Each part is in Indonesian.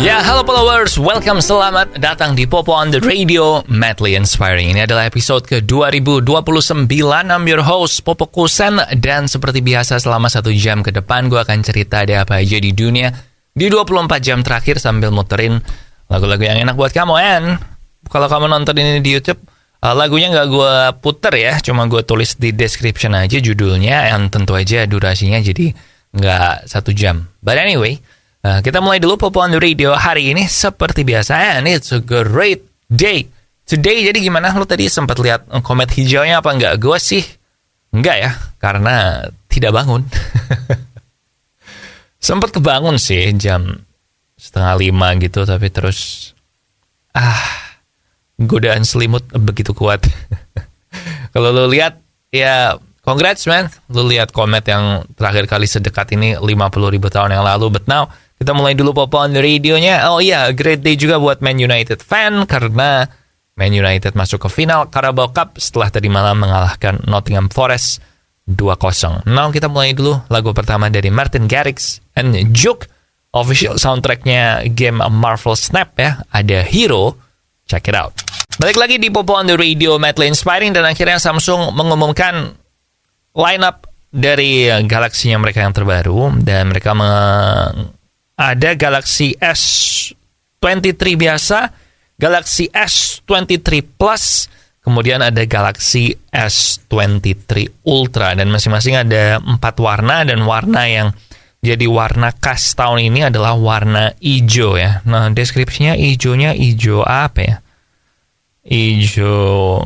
Ya, halo followers, welcome, selamat datang di Popo on the Radio, Madly Inspiring. Ini adalah episode ke-2029. I'm your host, Popo Kusen. Dan seperti biasa selama 1 jam ke depan, gue akan cerita ada apa aja di dunia di 24 jam terakhir sambil muterin lagu-lagu yang enak buat kamu. And kalau kamu nonton ini di YouTube, lagunya nggak gue puter ya, cuma gue tulis di description aja judulnya, yang tentu aja durasinya jadi nggak 1 jam. But anyway, kita mulai dulu Popo on the Radio hari ini seperti biasa, and it's a great day today. Jadi gimana, lu tadi sempat lihat komet hijaunya apa enggak? Gue sih enggak ya, karena tidak bangun. Sempat kebangun sih jam 4:30 gitu, tapi terus godaan selimut begitu kuat. Kalau lu lihat ya, congrats man, lu lihat komet yang terakhir kali sedekat ini 50.000 tahun yang lalu. But now kita mulai dulu Popo on the Radio-nya. Oh iya, great day juga buat Man United fan, karena Man United masuk ke final Carabao Cup setelah tadi malam mengalahkan Nottingham Forest 2-0. Now kita mulai dulu lagu pertama dari Martin Garrix and Juke, official soundtrack-nya game Marvel Snap ya. Ada Hero, check it out. Balik lagi di Popo on the Radio, Madly Inspiring, dan akhirnya Samsung mengumumkan line up dari Galaxy-nya mereka yang terbaru, dan mereka ada Galaxy S23 biasa, Galaxy S23 Plus, kemudian ada Galaxy S23 Ultra, dan masing-masing ada 4 warna, dan warna yang jadi warna khas tahun ini adalah warna hijau ya. Nah, deskripsinya hijaunya hijau apa ya? Hijau,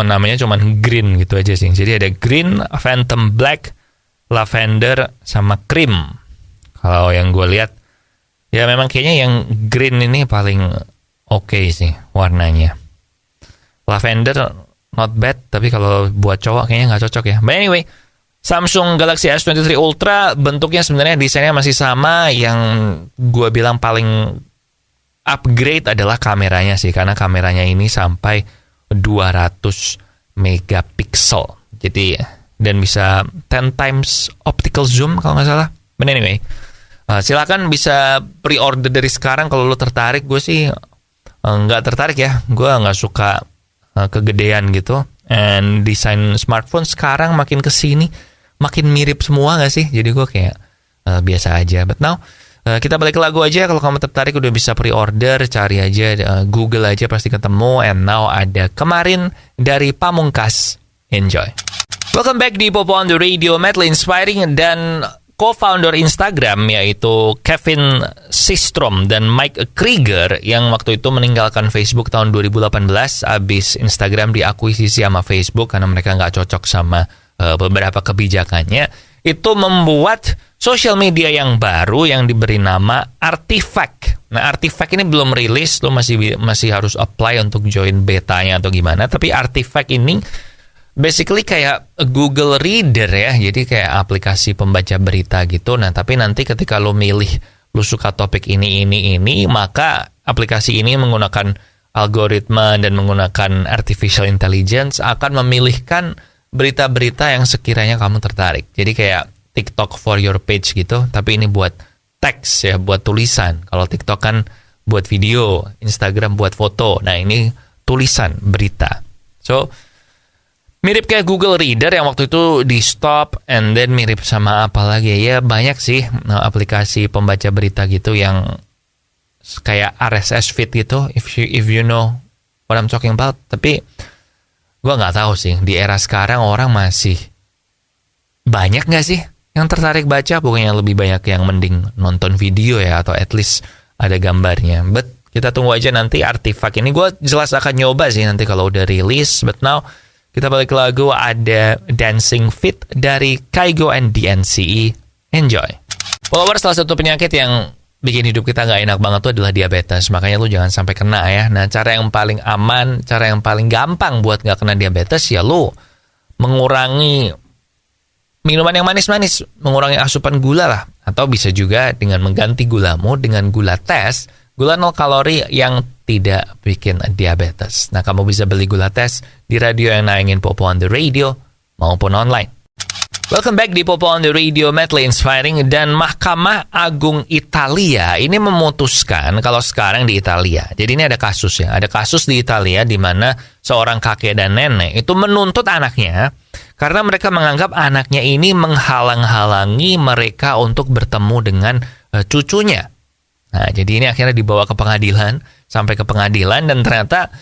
namanya cuman green gitu aja sih. Jadi ada green, phantom black, lavender, sama cream. Kalau yang gue lihat, ya memang kayaknya yang green ini paling oke sih warnanya. Lavender not bad, tapi kalau buat cowok kayaknya nggak cocok ya. But anyway, Samsung Galaxy S23 Ultra bentuknya sebenarnya desainnya masih sama. Yang gue bilang paling upgrade adalah kameranya sih, karena kameranya ini sampai 200 megapiksel. Jadi, dan bisa 10 times optical zoom kalau nggak salah. But anyway, silakan bisa pre-order dari sekarang kalau lo tertarik. Gue sih nggak tertarik ya, gue nggak suka kegedean gitu. And desain smartphone sekarang makin kesini makin mirip semua nggak sih? Jadi gue kayak biasa aja. But now kita balik ke lagu aja. Kalau kamu tertarik udah bisa pre-order, cari aja, Google aja pasti ketemu. And now ada Kemarin dari Pamungkas. Enjoy. Welcome back di Popo on the Radio, Madly Inspiring, dan co-founder Instagram yaitu Kevin Systrom dan Mike Krieger yang waktu itu meninggalkan Facebook tahun 2018 abis Instagram diakuisisi sama Facebook karena mereka nggak cocok sama beberapa kebijakannya, itu membuat social media yang baru yang diberi nama Artifact. Nah, Artifact ini belum rilis, lo masih harus apply untuk join betanya atau gimana, tapi Artifact ini basically kayak Google Reader ya, jadi kayak aplikasi pembaca berita gitu. Nah, tapi nanti ketika lo milih lo suka topik ini, maka aplikasi ini menggunakan algoritma dan menggunakan artificial intelligence akan memilihkan berita-berita yang sekiranya kamu tertarik. Jadi kayak TikTok for your page gitu, tapi ini buat teks ya, buat tulisan. Kalau TikTok kan buat video, Instagram buat foto. Nah, ini tulisan berita. So, mirip kayak Google Reader yang waktu itu di stop, and then mirip sama apa lagi ya, banyak sih aplikasi pembaca berita gitu yang kayak RSS feed gitu, if you know what I'm talking about. Tapi gue nggak tahu sih, di era sekarang orang masih banyak nggak sih yang tertarik baca? Pokoknya lebih banyak yang mending nonton video ya, atau at least ada gambarnya. But kita tunggu aja nanti Artifact ini, gue jelas akan nyoba sih nanti kalau udah rilis. But now kita balik ke lagu, ada Dancing Fit dari Kygo and DNCE. Enjoy. Followers, salah satu penyakit yang bikin hidup kita nggak enak banget tuh adalah diabetes. Makanya lu jangan sampai kena ya. Nah, cara yang paling aman, cara yang paling gampang buat nggak kena diabetes ya lu mengurangi minuman yang manis-manis, mengurangi asupan gula lah. Atau bisa juga dengan mengganti gulamu dengan gula tes, gula 0 kalori yang tidak bikin diabetes. Nah, kamu bisa beli gula tes di radio yang nayangin Popo on the Radio maupun online. Welcome back di Popo on the Radio, Madly Inspiring. Dan Mahkamah Agung Italia ini memutuskan kalau sekarang di Italia. Jadi ini ada kasus ya. Ada kasus di Italia di mana seorang kakek dan nenek itu menuntut anaknya karena mereka menganggap anaknya ini menghalang-halangi mereka untuk bertemu dengan cucunya. Nah, jadi ini akhirnya dibawa ke pengadilan, sampai ke pengadilan, dan ternyata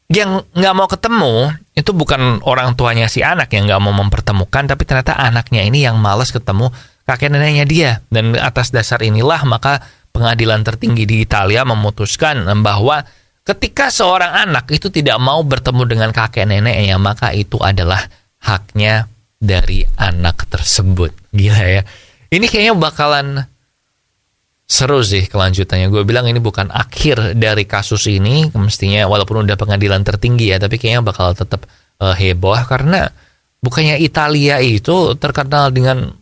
yang nggak mau ketemu itu bukan orang tuanya si anak yang nggak mau mempertemukan, tapi ternyata anaknya ini yang malas ketemu kakek neneknya dia. Dan atas dasar inilah maka pengadilan tertinggi di Italia memutuskan bahwa ketika seorang anak itu tidak mau bertemu dengan kakek neneknya, maka itu adalah haknya dari anak tersebut. Gila ya. Ini kayaknya bakalan seru sih kelanjutannya. Gue bilang ini bukan akhir dari kasus ini. Mestinya walaupun udah pengadilan tertinggi ya, tapi kayaknya bakal tetap heboh. Karena bukannya Italia itu terkenal dengan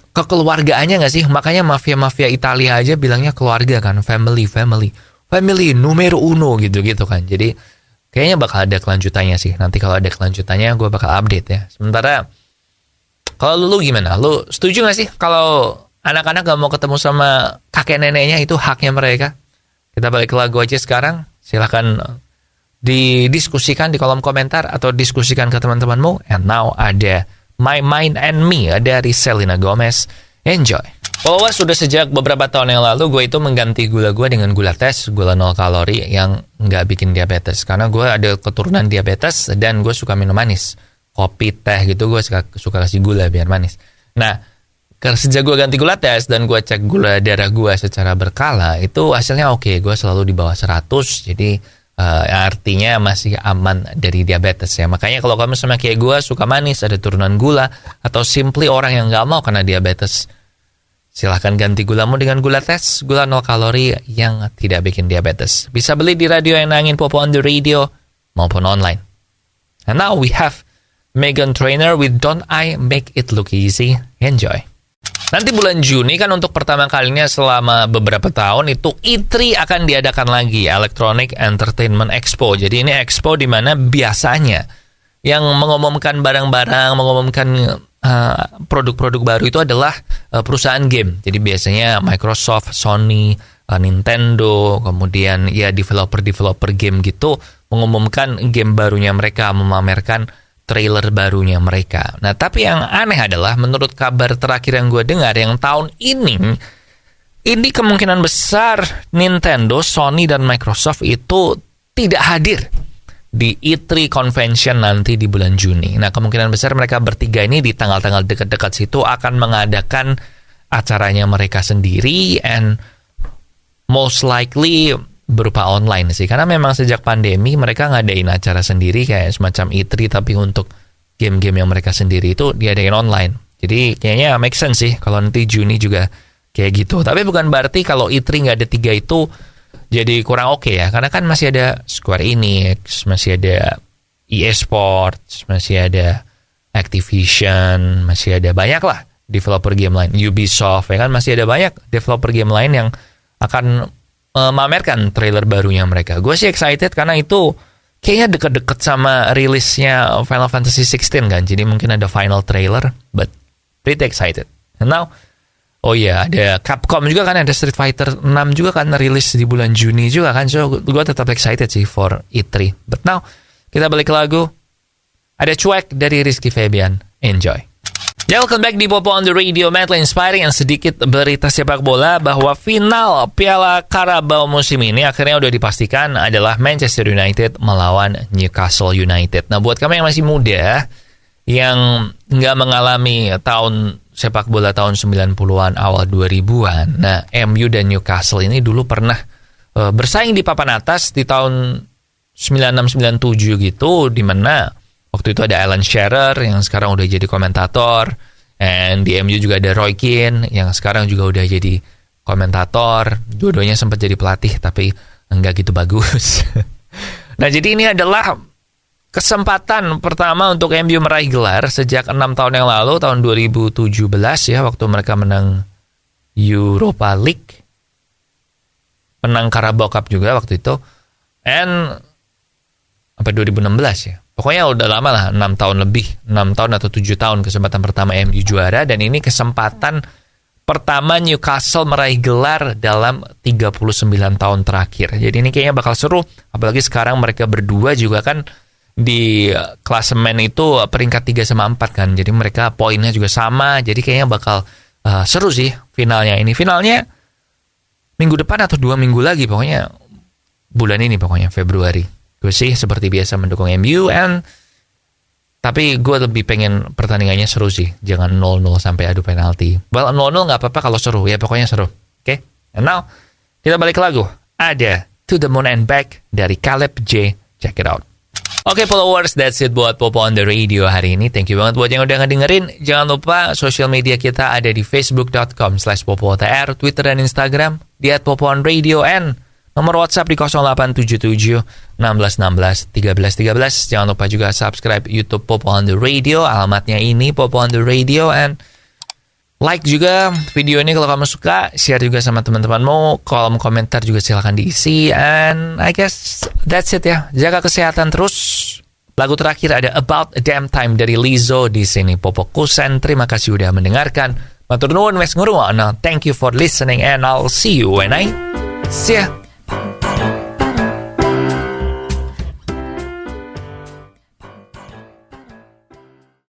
kekeluargaannya gak sih? Makanya mafia-mafia Italia aja bilangnya keluarga kan. Family numero uno gitu kan. Jadi kayaknya bakal ada kelanjutannya sih. Nanti kalau ada kelanjutannya gue bakal update ya. Sementara kalau lu gimana? Lu setuju gak sih kalau anak-anak gak mau ketemu sama kakek neneknya, itu haknya mereka? Kita balik ke lagu aja sekarang. Silahkan didiskusikan di kolom komentar atau diskusikan ke teman-temanmu. And now ada My Mind and Me dari Selena Gomez. Enjoy. Oh, sudah sejak beberapa tahun yang lalu gue itu mengganti gula gue dengan gula tes, gula 0 kalori yang gak bikin diabetes. Karena gue ada keturunan diabetes dan gue suka minum manis. Kopi, teh gitu gue suka kasih gula biar manis. Nah, karena sejak gue ganti gula tes dan gue cek gula darah gue secara berkala, itu hasilnya oke. Gue selalu di bawah 100, jadi artinya masih aman dari diabetes ya. Makanya kalau kamu sama kayak gue suka manis, ada turunan gula, atau simply orang yang gak mau kena diabetes, silahkan ganti gulamu dengan gula tes, gula 0 kalori yang tidak bikin diabetes. Bisa beli di radio yang nangin Popo on the Radio maupun online. And now we have Meghan Trainor with Don't I Make It Look Easy. Enjoy. Nanti bulan Juni kan untuk pertama kalinya selama beberapa tahun itu E3 akan diadakan lagi, Electronic Entertainment Expo. Jadi ini expo di mana biasanya yang mengumumkan barang-barang, mengumumkan produk-produk baru itu adalah perusahaan game. Jadi biasanya Microsoft, Sony, Nintendo, kemudian ya developer game gitu mengumumkan game barunya mereka, memamerkan trailer barunya mereka. Nah, tapi yang aneh adalah menurut kabar terakhir yang gue dengar, yang tahun ini kemungkinan besar Nintendo, Sony, dan Microsoft itu tidak hadir di E3 Convention nanti di bulan Juni. Nah, kemungkinan besar mereka bertiga ini di tanggal-tanggal dekat-dekat situ akan mengadakan acaranya mereka sendiri, and most likely berupa online sih, karena memang sejak pandemi mereka ngadain acara sendiri kayak semacam E3, tapi untuk game-game yang mereka sendiri itu diadain online. Jadi kayaknya make sense sih kalau nanti Juni juga kayak gitu. Tapi bukan berarti kalau E3 nggak ada 3 itu jadi kurang oke ya, karena kan masih ada Square Enix, masih ada EA Sports, masih ada Activision, masih ada banyak lah developer game lain, Ubisoft ya kan, masih ada banyak developer game lain yang akan memamerkan trailer barunya mereka. Gue sih excited karena itu kayaknya deket-deket sama rilisnya Final Fantasy 16 kan. Jadi mungkin ada final trailer, but pretty excited. And now, oh iya, ada Capcom juga kan, ada Street Fighter 6 juga kan rilis di bulan Juni juga kan. So gue tetap excited sih for E3. But now, kita balik ke lagu. Ada Cuek dari Rizky Febian. Enjoy. Ya, welcome back di Popo on the Radio, Madly Inspiring. Yang sedikit berita sepak bola bahwa final Piala Carabao musim ini akhirnya udah dipastikan adalah Manchester United melawan Newcastle United. Nah, buat kamu yang masih muda, yang nggak mengalami tahun sepak bola tahun 90-an, awal 2000-an, nah, MU dan Newcastle ini dulu pernah bersaing di papan atas di tahun 96-97 gitu, di mana waktu itu ada Alan Shearer yang sekarang udah jadi komentator, and di MU juga ada Roy Keane yang sekarang juga udah jadi komentator. Dua-duanya sempat jadi pelatih tapi enggak gitu bagus. Nah, jadi ini adalah kesempatan pertama untuk MU meraih gelar sejak 6 tahun yang lalu, tahun 2017 ya, waktu mereka menang Europa League, menang Carabao Cup juga waktu itu, and 2016 ya. Pokoknya udah lama lah, 6 tahun lebih, 6 tahun atau 7 tahun kesempatan pertama MU juara, dan ini kesempatan pertama Newcastle meraih gelar dalam 39 tahun terakhir. Jadi ini kayaknya bakal seru, apalagi sekarang mereka berdua juga kan di klasemen itu peringkat 3 sama 4 kan. Jadi mereka poinnya juga sama, jadi kayaknya bakal seru sih finalnya ini. Finalnya minggu depan atau 2 minggu lagi, pokoknya bulan ini, pokoknya Februari. Gue sih seperti biasa mendukung MU, tapi gue lebih pengen pertandingannya seru sih. Jangan 0-0 sampai adu penalti. Well, 0-0 gak apa-apa kalau seru. Ya pokoknya seru. Oke? And now, kita balik ke lagu. Ada To the Moon and Back dari Caleb J. Check it out. Oke, followers, that's it buat Popo on the Radio hari ini. Thank you banget buat yang udah ngedengerin. Jangan lupa social media kita ada di facebook.com/popotr, Twitter dan Instagram di @popoonradio, and nomor WhatsApp di 0877 1616 1313. Jangan lupa juga subscribe YouTube Popo on the Radio. Alamatnya ini Popo on the Radio. And like juga video ini kalau kamu suka. Share juga sama teman-temanmu. Kolom komentar juga silahkan diisi. And I guess that's it ya. Jaga kesehatan terus. Lagu terakhir ada About a Damn Time dari Lizzo di sini. Popo Kusen. Terima kasih udah mendengarkan. Matur nuwun wes ngurungokno. Thank you for listening and I'll see you when I see ya.